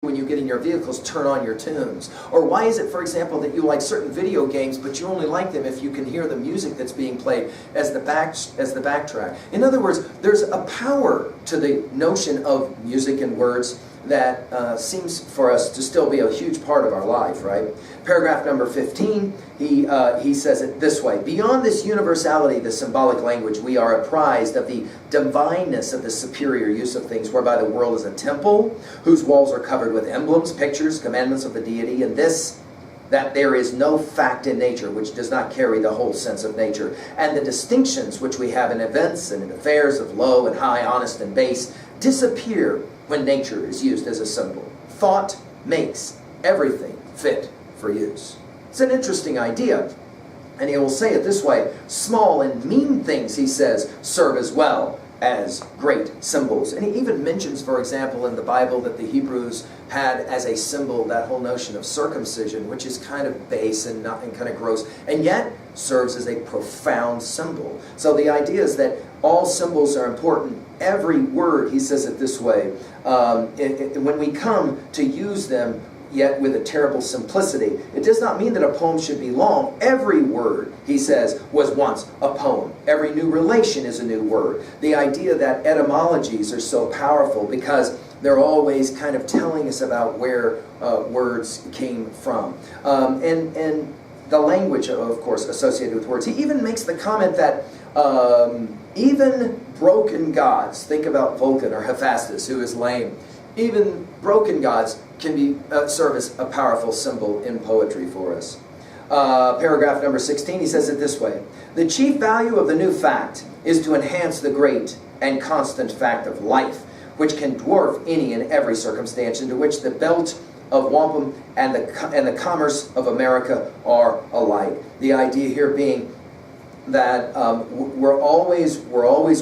when you get in your vehicles, turn on your tunes? Or why is it, for example, that you like certain video games, but you only like them if you can hear the music that's being played as the backtrack? In other words, there's a power to the notion of music and words that seems for us to still be a huge part of our life, right? Paragraph number 15, he says it this way: beyond this universality, the symbolic language, we are apprised of the divineness of the superior use of things, whereby the world is a temple, whose walls are covered with emblems, pictures, commandments of the deity, and this, that there is no fact in nature which does not carry the whole sense of nature, and the distinctions which we have in events and in affairs of low and high, honest and base, disappear when nature is used as a symbol. Thought makes everything fit for use. It's an interesting idea. And he will say it this way: small and mean things, he says, serve as well as great symbols. And he even mentions, for example, in the Bible that the Hebrews had as a symbol that whole notion of circumcision, which is kind of base and kind of gross, and yet serves as a profound symbol. So the idea is that all symbols are important. Every word, he says it this way, when we come to use them, yet with a terrible simplicity, it does not mean that a poem should be long. Every word, he says, was once a poem. Every new relation is a new word. The idea that etymologies are so powerful because they're always kind of telling us about where words came from. And the language, of course, associated with words. He even makes the comment that even broken gods, think about Vulcan or Hephaestus, who is lame, even broken gods can be serve as a powerful symbol in poetry for us. Paragraph number 16, he says it this way: the chief value of the new fact is to enhance the great and constant fact of life, which can dwarf any and every circumstance, into which the belt of wampum and the commerce of America are alike. The idea here being that we're always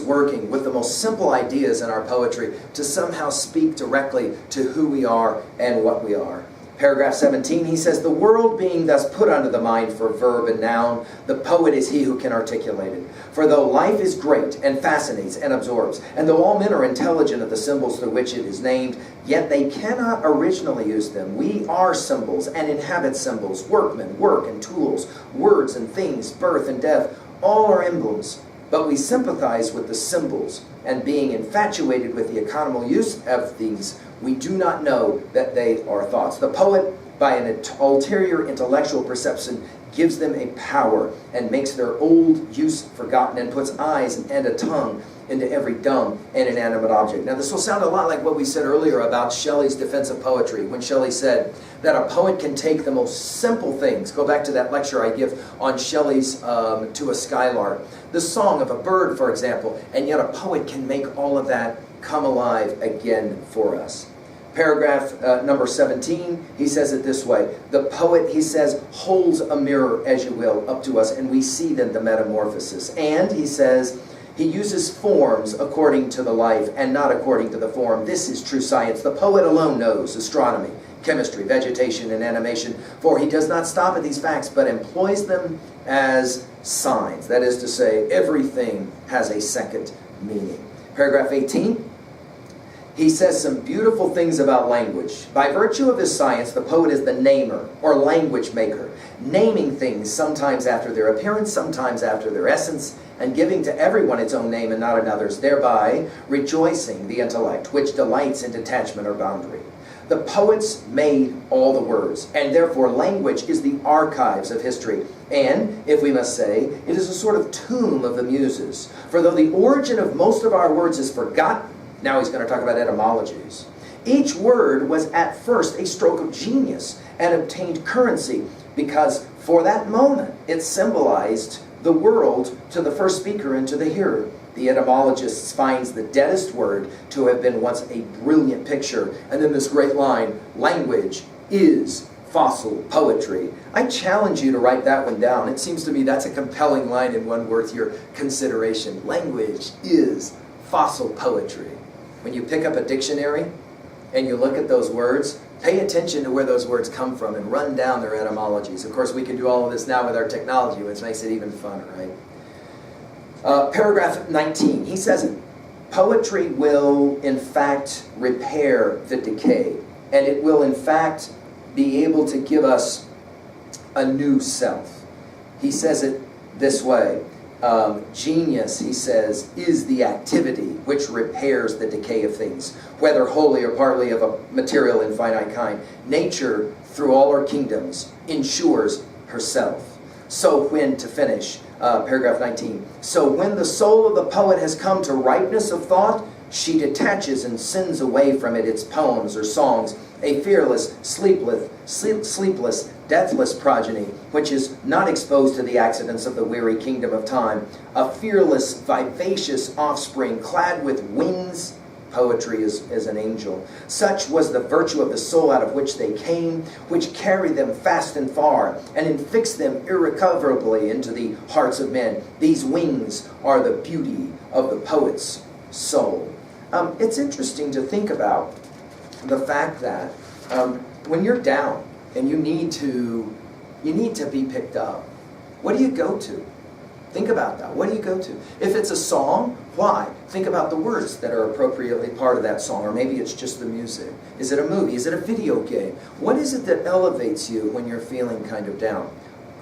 working with the most simple ideas in our poetry to somehow speak directly to who we are and what we are. Paragraph 17, he says, the world being thus put under the mind for verb and noun, the poet is he who can articulate it. For though life is great and fascinates and absorbs, and though all men are intelligent of the symbols through which it is named, yet they cannot originally use them. We are symbols and inhabit symbols, workmen, work and tools, words and things, birth and death, all are emblems. But we sympathize with the symbols, and being infatuated with the economical use of these, we do not know that they are thoughts. The poet, by an ulterior intellectual perception, gives them a power and makes their old use forgotten, and puts eyes and a tongue into every dumb and inanimate object. Now this will sound a lot like what we said earlier about Shelley's defense of poetry, when Shelley said that a poet can take the most simple things. Go back to that lecture I give on Shelley's To a Skylark. The song of a bird, for example, and yet a poet can make all of that come alive again for us. Paragraph number 17, he says it this way: the poet, he says, holds a mirror, as you will, up to us, and we see then the metamorphosis. And he says, he uses forms according to the life and not according to the form. This is true science. The poet alone knows astronomy, chemistry, vegetation, and animation, for he does not stop at these facts, but employs them as signs. That is to say, everything has a second meaning. Paragraph 18, he says some beautiful things about language. By virtue of his science, the poet is the namer, or language maker, naming things sometimes after their appearance, sometimes after their essence, and giving to everyone its own name and not another's, thereby rejoicing the intellect, which delights in detachment or boundary. The poets made all the words, and therefore language is the archives of history. And, if we must say, it is a sort of tomb of the muses. For though the origin of most of our words is forgotten, now he's going to talk about etymologies, each word was at first a stroke of genius and obtained currency, because for that moment it symbolized the world to the first speaker and to the hearer. The etymologist finds the deadest word to have been once a brilliant picture. And then this great line, language is fossil poetry. I challenge you to write that one down. It seems to me that's a compelling line and one worth your consideration. Language is fossil poetry. When you pick up a dictionary and you look at those words, pay attention to where those words come from and run down their etymologies. Of course, we can do all of this now with our technology, which makes it even funner, right? Paragraph 19, he says, poetry will, in fact, repair the decay and it will in fact be able to give us a new self. He says it this way. Genius, he says, is the activity which repairs the decay of things, whether wholly or partly of a material and finite kind. Nature, through all her kingdoms, ensures herself. So when, to finish, paragraph 19, so when the soul of the poet has come to ripeness of thought, she detaches and sends away from it its poems or songs, a fearless, sleepless, deathless progeny, which is not exposed to the accidents of the weary kingdom of time, a fearless, vivacious offspring, clad with wings. Poetry is an angel. Such was the virtue of the soul out of which they came, which carried them fast and far, and infixed them irrecoverably into the hearts of men. These wings are the beauty of the poet's soul. It's interesting to think about the fact that when you're down and you need to be picked up, what do you go to? Think about that. What do you go to? If it's a song, why? Think about the words that are appropriately part of that song, or maybe it's just the music. Is it a movie? Is it a video game? What is it that elevates you when you're feeling kind of down?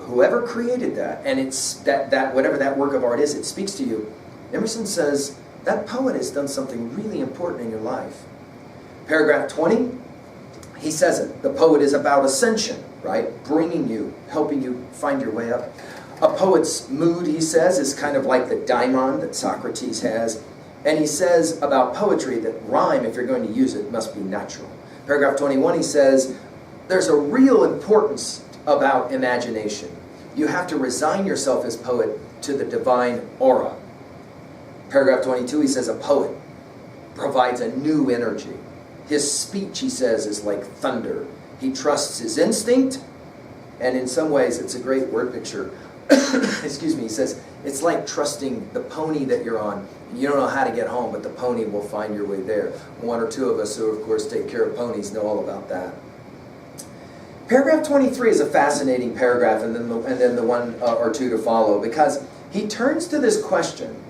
Whoever created that, and it's that whatever that work of art is, it speaks to you. Emerson says that poet has done something really important in your life. Paragraph 20, he says it. The poet is about ascension, right? Bringing you, helping you find your way up. A poet's mood, he says, is kind of like the daimon that Socrates has. And he says about poetry that rhyme, if you're going to use it, must be natural. Paragraph 21, he says, there's a real importance about imagination. You have to resign yourself as poet to the divine aura. Paragraph 22, he says, a poet provides a new energy. His speech, he says, is like thunder. He trusts his instinct, and in some ways, it's a great word picture. Excuse me, he says, it's like trusting the pony that you're on. You don't know how to get home, but the pony will find your way there. One or two of us who, of course, take care of ponies know all about that. Paragraph 23 is a fascinating paragraph, and then the one or two to follow, because he turns to this question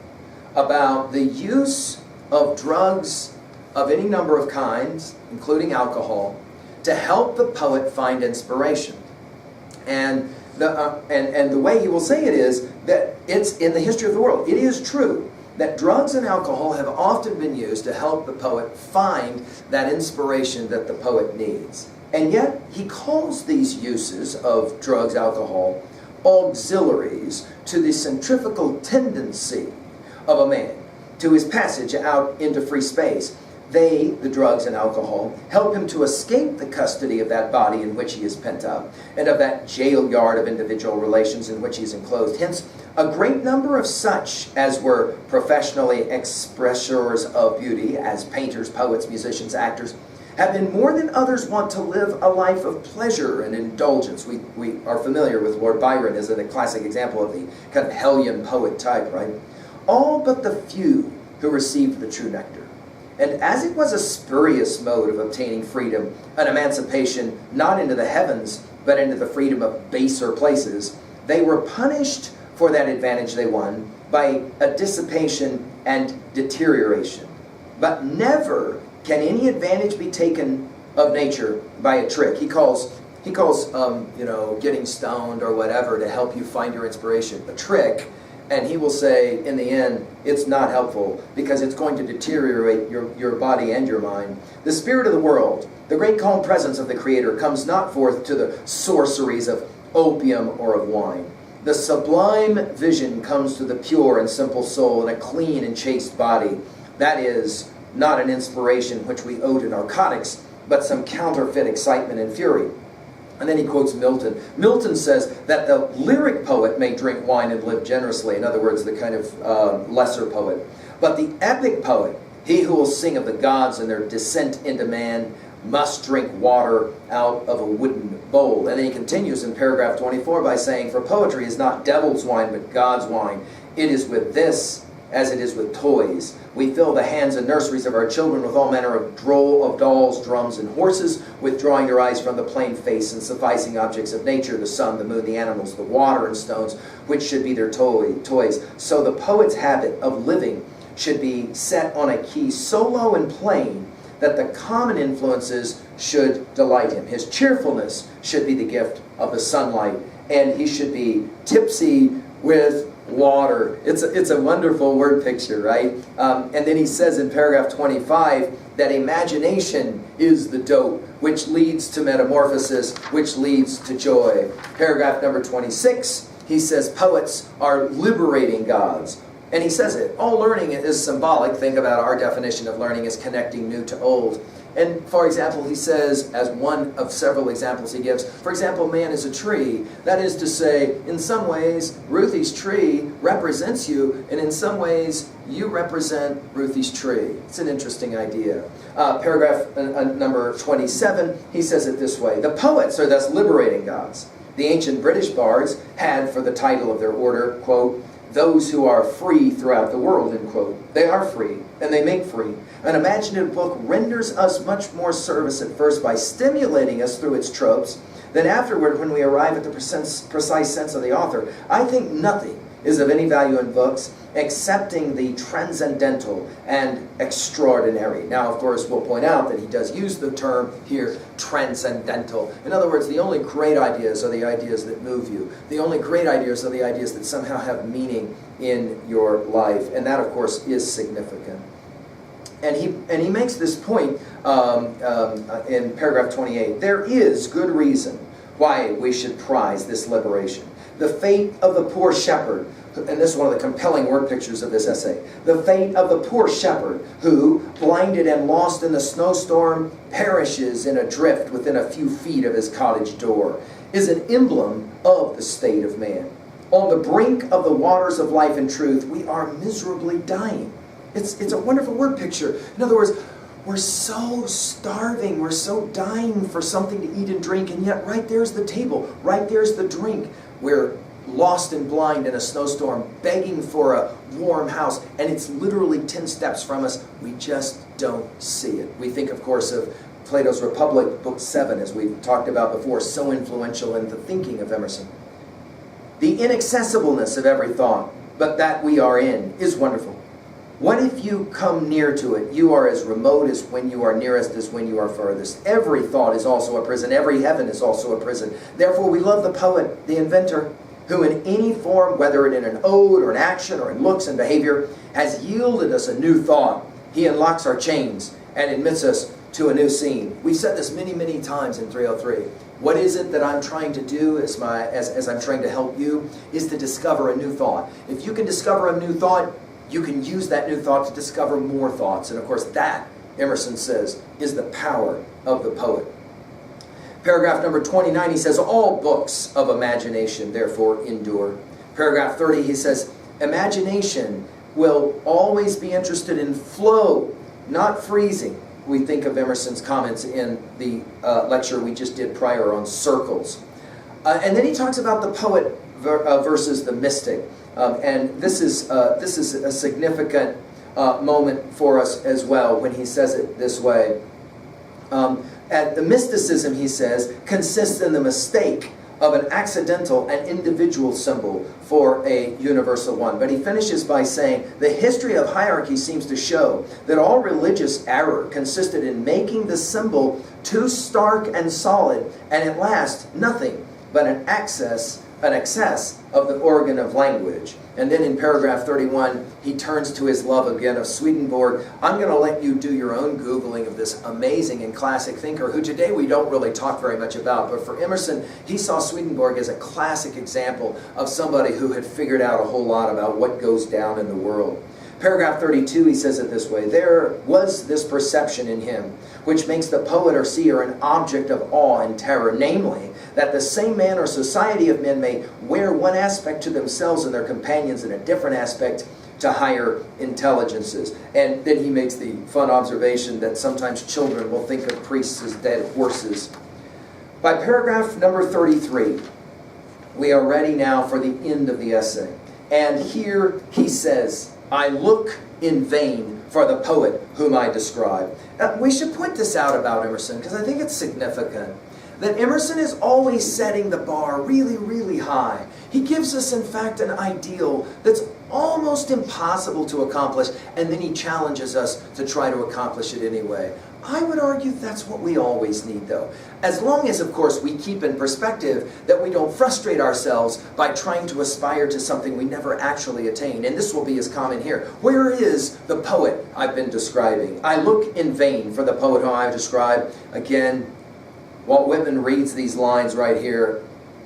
about the use of drugs of any number of kinds, including alcohol, to help the poet find inspiration. And the way he will say it is that it's in the history of the world. It is true that drugs and alcohol have often been used to help the poet find that inspiration that the poet needs. And yet, he calls these uses of drugs, alcohol, auxiliaries to the centrifugal tendency of a man, to his passage out into free space. They, the drugs and alcohol, help him to escape the custody of that body in which he is pent up, and of that jail yard of individual relations in which he is enclosed. Hence, a great number of such as were professionally expressors of beauty, as painters, poets, musicians, actors, have been more than others want to live a life of pleasure and indulgence. We are familiar with Lord Byron as a classic example of the kind of hellion poet type, right? All but the few who received the true nectar. And as it was a spurious mode of obtaining freedom, an emancipation not into the heavens, but into the freedom of baser places, they were punished for that advantage they won by a dissipation and deterioration. But never can any advantage be taken of nature by a trick. He calls getting stoned or whatever to help you find your inspiration a trick. And he will say, in the end, it's not helpful because it's going to deteriorate your body and your mind. The spirit of the world, the great calm presence of the Creator, comes not forth to the sorceries of opium or of wine. The sublime vision comes to the pure and simple soul in a clean and chaste body. That is not an inspiration which we owe to narcotics, but some counterfeit excitement and fury. And then he quotes Milton. Milton says that the lyric poet may drink wine and live generously. In other words, the kind of lesser poet. But the epic poet, he who will sing of the gods and their descent into man, must drink water out of a wooden bowl. And then he continues in paragraph 24 by saying, for poetry is not devil's wine, but God's wine. It is with this as it is with toys. We fill the hands and nurseries of our children with all manner of dolls, drums, and horses, withdrawing your eyes from the plain face and sufficing objects of nature, the sun, the moon, the animals, the water, and stones, which should be their toys. So the poet's habit of living should be set on a key so low and plain that the common influences should delight him. His cheerfulness should be the gift of the sunlight, and he should be tipsy with water. It's a wonderful word picture, right? And then he says in paragraph 25 that imagination is the dope, which leads to metamorphosis, which leads to joy. Paragraph number 26, he says poets are liberating gods. And he says it, all learning is symbolic. Think about our definition of learning as connecting new to old. And for example, he says, as one of several examples he gives, for example, man is a tree. That is to say, in some ways, Ruthie's tree represents you, and in some ways, you represent Ruthie's tree. It's an interesting idea. Paragraph number 27, he says it this way. The poets are thus liberating gods. The ancient British bards had for the title of their order, quote, those who are free throughout the world, end quote. They are free, and they make free. An imaginative book renders us much more service at first by stimulating us through its tropes than afterward when we arrive at the precise sense of the author. I think nothing is of any value in books excepting the transcendental and extraordinary. Now, of course, we'll point out that he does use the term here, transcendental. In other words, the only great ideas are the ideas that move you. The only great ideas are the ideas that somehow have meaning in your life. And that, of course, is significant. And he makes this point in paragraph 28. There is good reason why we should prize this liberation. The fate of the poor shepherd, and this is one of the compelling word pictures of this essay. The fate of the poor shepherd who, blinded and lost in the snowstorm, perishes in a drift within a few feet of his cottage door, is an emblem of the state of man. On the brink of the waters of life and truth, we are miserably dying. It's a wonderful word picture. In other words, we're so starving, we're so dying for something to eat and drink, and yet right there's the table, right there's the drink. We're lost and blind in a snowstorm, begging for a warm house, and it's literally 10 steps from us. We just don't see it. We think, of course, of Plato's Republic, Book 7, as we've talked about before, so influential in the thinking of Emerson. The inaccessibleness of every thought, but that we are in, is wonderful. What if you come near to it? You are as remote as when you are nearest as when you are furthest. Every thought is also a prison. Every heaven is also a prison. Therefore, we love the poet, the inventor, who in any form, whether in an ode or an action or in looks and behavior, has yielded us a new thought. He unlocks our chains and admits us to a new scene. We've said this many, many times in 303. What is it that I'm trying to do as I'm trying to help you is to discover a new thought. If you can discover a new thought, you can use that new thought to discover more thoughts. And of course that, Emerson says, is the power of the poet. Paragraph number 29, he says, all books of imagination therefore endure. Paragraph 30, he says, imagination will always be interested in flow, not freezing. We think of Emerson's comments in the lecture we just did prior on circles. And then he talks about the poet versus the mystic. And this is a significant moment for us as well when he says it this way. The mysticism, he says, consists in the mistake of an accidental and individual symbol for a universal one. But he finishes by saying, the history of hierarchy seems to show that all religious error consisted in making the symbol too stark and solid, and at last nothing but an excess of the organ of language. And then in paragraph 31, he turns to his love again of Swedenborg. I'm going to let you do your own Googling of this amazing and classic thinker who today we don't really talk very much about. But for Emerson, he saw Swedenborg as a classic example of somebody who had figured out a whole lot about what goes down in the world. Paragraph 32, he says it this way, there was this perception in him which makes the poet or seer an object of awe and terror, namely, that the same man or society of men may wear one aspect to themselves and their companions and a different aspect to higher intelligences. And then he makes the fun observation that sometimes children will think of priests as dead horses. By paragraph number 33, we are ready now for the end of the essay. And here he says, I look in vain for the poet whom I describe. We should point this out about Emerson because I think it's significant. That Emerson is always setting the bar really, really high. He gives us, in fact, an ideal that's almost impossible to accomplish, and then he challenges us to try to accomplish it anyway. I would argue that's what we always need, though. As long as, of course, we keep in perspective that we don't frustrate ourselves by trying to aspire to something we never actually attain. And this will be as common here. Where is the poet I've been describing? I look in vain for the poet whom I've described. Again, Walt Whitman reads these lines right here,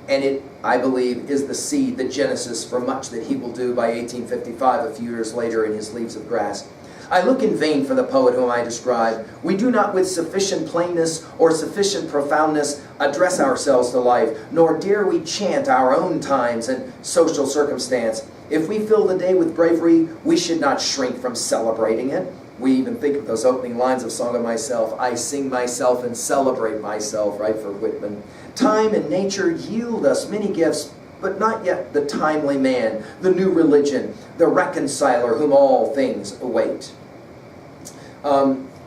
and it, I believe, is the seed, the genesis for much that he will do by 1855, a few years later, in his Leaves of Grass. I look in vain for the poet whom I describe. We do not with sufficient plainness or sufficient profoundness address ourselves to life, nor dare we chant our own times and social circumstance. If we fill the day with bravery, we should not shrink from celebrating it. We even think of those opening lines of Song of Myself. I sing myself and celebrate myself, right, for Whitman. Time and nature yield us many gifts, but not yet the timely man, the new religion, the reconciler whom all things await.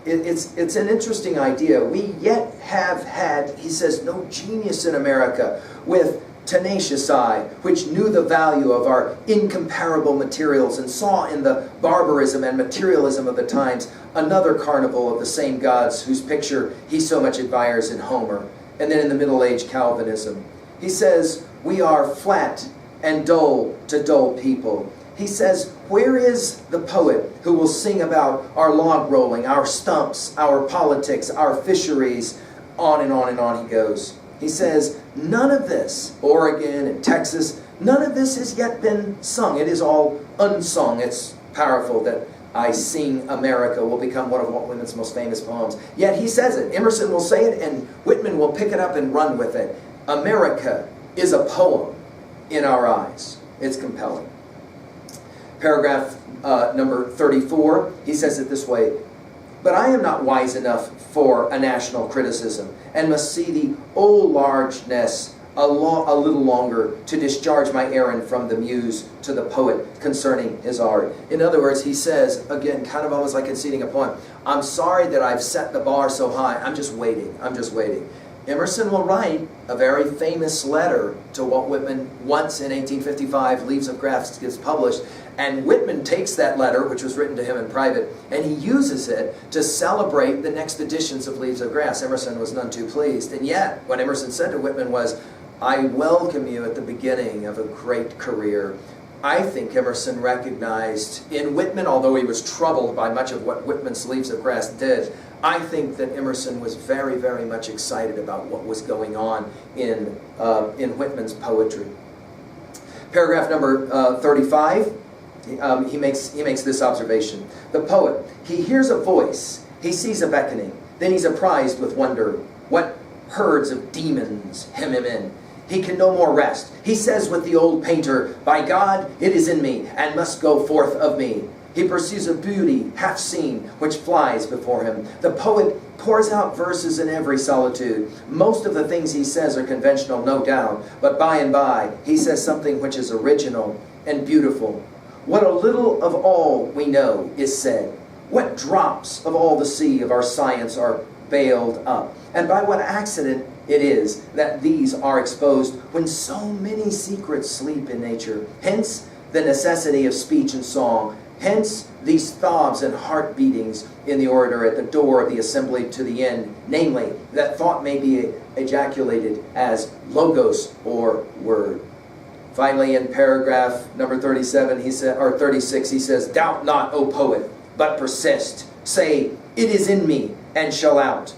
It's an interesting idea. We yet have had, he says, no genius in America with tenacious eye, which knew the value of our incomparable materials and saw in the barbarism and materialism of the times another carnival of the same gods whose picture he so much admires in Homer. And then in the Middle Age Calvinism. He says, we are flat and dull to dull people. He says, where is the poet who will sing about our log rolling, our stumps, our politics, our fisheries, on and on and on he goes. He says, none of this, Oregon and Texas, none of this has yet been sung. It is all unsung. It's powerful that I Sing America will become one of Walt Whitman's most famous poems. Yet he says it. Emerson will say it, and Whitman will pick it up and run with it. America is a poem in our eyes. It's compelling. Paragraph number 34, he says it this way, but I am not wise enough for a national criticism, and must see the old largeness a little longer to discharge my errand from the muse to the poet concerning his art. In other words, he says, again, kind of almost like conceding a point, I'm sorry that I've set the bar so high. I'm just waiting. I'm just waiting. Emerson will write a very famous letter to Walt Whitman once in 1855, Leaves of Grass gets published, and Whitman takes that letter, which was written to him in private, and he uses it to celebrate the next editions of Leaves of Grass. Emerson was none too pleased. And yet, what Emerson said to Whitman was, I welcome you at the beginning of a great career. I think Emerson recognized in Whitman, although he was troubled by much of what Whitman's Leaves of Grass did, I think that Emerson was very, very much excited about what was going on in Whitman's poetry. Paragraph number 35, he makes this observation. The poet, he hears a voice, he sees a beckoning, then he's apprised with wonder. What herds of demons hem him in. He can no more rest. He says with the old painter, by God, it is in me, and must go forth of me. He pursues a beauty, half seen, which flies before him. The poet pours out verses in every solitude. Most of the things he says are conventional, no doubt, but by and by, he says something which is original and beautiful. What a little of all we know is said. What drops of all the sea of our science are veiled up. And by what accident it is that these are exposed when so many secrets sleep in nature. Hence the necessity of speech and song. Hence these throbs and heart beatings in the orator at the door of the assembly to the end, namely, that thought may be ejaculated as logos or word. Finally, in paragraph number 37, he said, or 36, he says, doubt not, O poet, but persist. Say, it is in me, and shall out.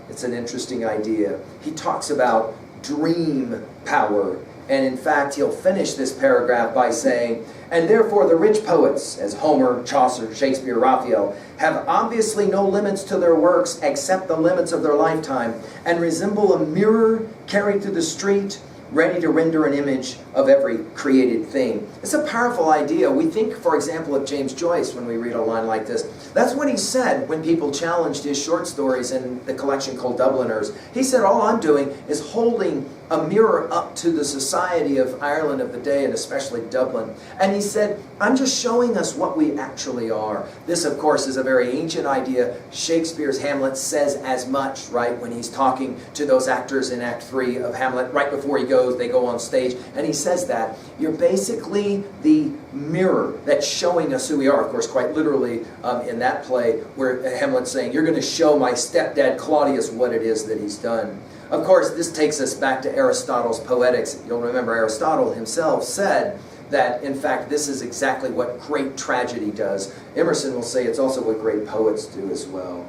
It's an interesting idea. He talks about dream power. And in fact, he'll finish this paragraph by saying, and therefore the rich poets, as Homer, Chaucer, Shakespeare, Raphael, have obviously no limits to their works except the limits of their lifetime, and resemble a mirror carried through the street, ready to render an image of every created thing. It's a powerful idea. We think, for example, of James Joyce when we read a line like this. That's what he said when people challenged his short stories in the collection called Dubliners. He said, all I'm doing is holding a mirror up to the society of Ireland of the day, and especially Dublin. And he said, I'm just showing us what we actually are. This, of course, is a very ancient idea. Shakespeare's Hamlet says as much, right, when he's talking to those actors in Act 3 of Hamlet, right before they go on stage. And he says that you're basically the mirror that's showing us who we are. Of course, quite literally in that play, where Hamlet's saying, you're going to show my stepdad Claudius what it is that he's done. Of course, this takes us back to Aristotle's Poetics. You'll remember Aristotle himself said that, in fact, this is exactly what great tragedy does. Emerson will say it's also what great poets do as well.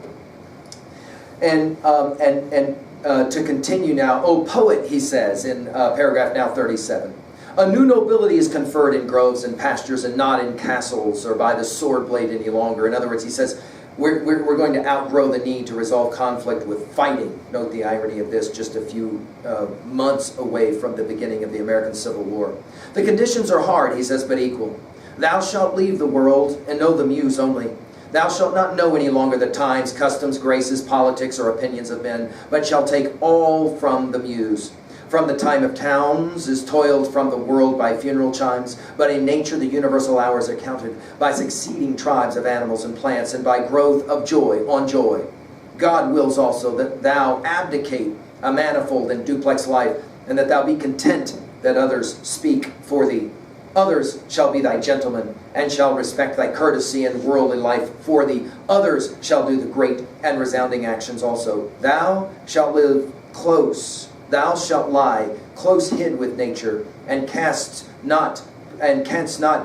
And to continue now, O poet, he says in paragraph now 37, a new nobility is conferred in groves and pastures and not in castles or by the sword blade any longer. In other words, he says, we're going to outgrow the need to resolve conflict with fighting. Note the irony of this, just a few months away from the beginning of the American Civil War. The conditions are hard, he says, but equal. Thou shalt leave the world and know the muse only. Thou shalt not know any longer the times, customs, graces, politics, or opinions of men, but shalt take all from the muse. From the time of towns is toiled from the world by funeral chimes, but in nature the universal hours are counted by succeeding tribes of animals and plants, and by growth of joy on joy. God wills also that thou abdicate a manifold and duplex life, and that thou be content that others speak for thee. Others shall be thy gentlemen, and shall respect thy courtesy and worldly life for thee. Others shall do the great and resounding actions also. Thou shalt live close. Thou shalt lie close hid with nature, and canst not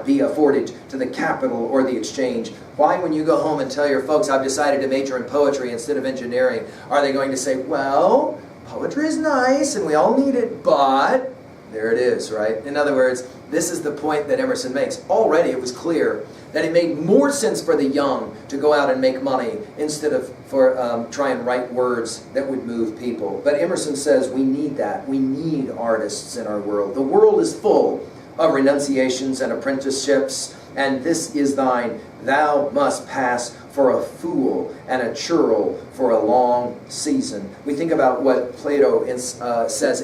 be afforded to the capital or the exchange. Why, when you go home and tell your folks, I've decided to major in poetry instead of engineering, are they going to say, well, poetry is nice and we all need it, but there it is, right? In other words, this is the point that Emerson makes. Already it was clear that it made more sense for the young to go out and make money instead of try and write words that would move people. But Emerson says we need that. We need artists in our world. The world is full of renunciations and apprenticeships, and this is thine. Thou must pass for a fool and a churl for a long season. We think about what Plato says